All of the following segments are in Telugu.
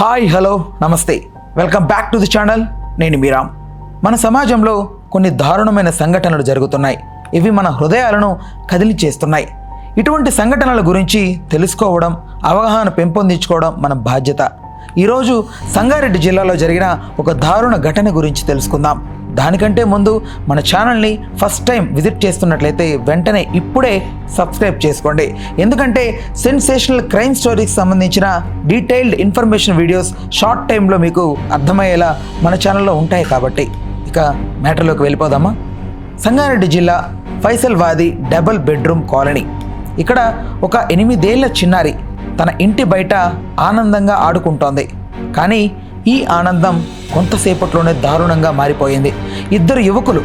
హాయ్ హలో నమస్తే, welcome back to the channel. నేను మీరామ్. మన సమాజంలో కొన్ని దారుణమైన సంఘటనలు జరుగుతున్నాయి. ఇవి మన హృదయాలను కదిలించేస్తున్నాయి. ఇటువంటి సంఘటనల గురించి తెలుసుకోవడం, అవగాహన పెంపొందించుకోవడం మన బాధ్యత. ఈరోజు సంగారెడ్డి జిల్లాలో జరిగిన ఒక దారుణ ఘటన గురించి తెలుసుకుందాం. దానికంటే ముందు మన ఛానల్ని ఫస్ట్ టైం విజిట్ చేస్తున్నట్లయితే వెంటనే ఇప్పుడే సబ్స్క్రైబ్ చేసుకోండి. ఎందుకంటే సెన్సేషనల్ క్రైమ్ స్టోరీకి సంబంధించిన డీటెయిల్డ్ ఇన్ఫర్మేషన్ వీడియోస్ షార్ట్ టైంలో మీకు అర్థమయ్యేలా మన ఛానల్లో ఉంటాయి. కాబట్టి ఇక మ్యాటర్లోకి వెళ్ళిపోదామా. సంగారెడ్డి జిల్లా ఫైసల్ వాది డబుల్ బెడ్రూమ్ కాలనీ. ఇక్కడ ఒక 8 ఏళ్ల చిన్నారి తన ఇంటి బయట ఆనందంగా ఆడుకుంటోంది. కానీ ఈ ఆనందం కొంతసేపట్లోనే దారుణంగా మారిపోయింది. 2 యువకులు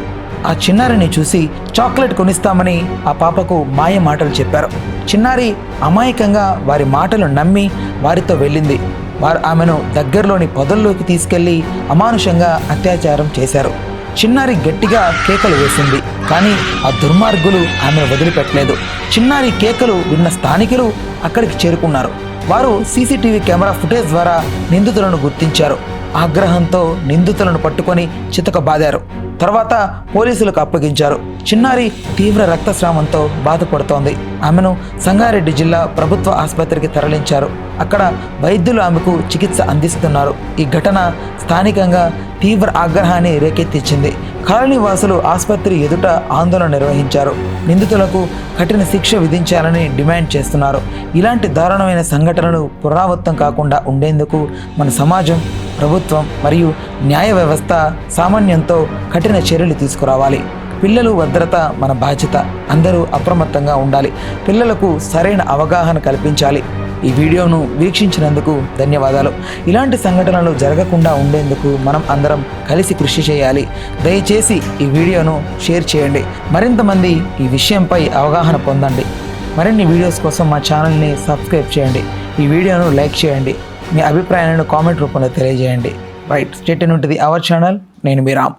ఆ చిన్నారిని చూసి చాక్లెట్ కొనిస్తామని ఆ పాపకు మాయ మాటలు చెప్పారు. చిన్నారి అమాయకంగా వారి మాటలు నమ్మి వారితో వెళ్ళింది. వారు ఆమెను దగ్గరలోని పొదల్లోకి తీసుకెళ్లి అమానుషంగా అత్యాచారం చేశారు. చిన్నారి గట్టిగా కేకలు వేసింది. కానీ ఆ దుర్మార్గులు ఆమెను వదిలిపెట్టలేదు. చిన్నారి కేకలు విన్న స్థానికులు అక్కడికి చేరుకున్నారు. వారు సీసీటీవీ కెమెరా ఫుటేజ్ ద్వారా నిందితులను గుర్తించారు. ఆగ్రహంతో నిందితులను పట్టుకొని చితకబాదారు. తర్వాత పోలీసులకు అప్పగించారు. చిన్నారి తీవ్ర రక్తస్రావంతో బాధపడుతోంది. ఆమెను సంగారెడ్డి జిల్లా ప్రభుత్వ ఆసుపత్రికి తరలించారు. అక్కడ వైద్యులు ఆమెకు చికిత్స అందిస్తున్నారు. ఈ ఘటన స్థానికంగా తీవ్ర ఆగ్రహాన్ని రేకెత్తించింది. కాలనీ వాసులు ఆసుపత్రి ఎదుట ఆందోళన నిర్వహించారు. నిందితులకు కఠిన శిక్ష విధించాలని డిమాండ్ చేస్తున్నారు. ఇలాంటి దారుణమైన సంఘటనలు పునరావృతం కాకుండా ఉండేందుకు మన సమాజం, ప్రభుత్వం మరియు న్యాయ వ్యవస్థ సామాన్యంతో కఠిన చర్యలు తీసుకురావాలి. పిల్లలు భద్రత మన బాధ్యత. అందరూ అప్రమత్తంగా ఉండాలి. పిల్లలకు సరైన అవగాహన కల్పించాలి. ఈ వీడియోను వీక్షించినందుకు ధన్యవాదాలు. ఇలాంటి సంఘటనలు జరగకుండా ఉండేందుకు మనం అందరం కలిసి కృషి చేయాలి. దయచేసి ఈ వీడియోను షేర్ చేయండి. మరింత మంది ఈ విషయంపై అవగాహన పొందండి. మరిన్ని వీడియోస్ కోసం మా ఛానల్ని సబ్స్క్రైబ్ చేయండి. ఈ వీడియోను లైక్ చేయండి. మీ అభిప్రాయాలను కామెంట్ రూపంలో తెలియజేయండి. Right, stay tuned to the our channel. నేను మీరామ్.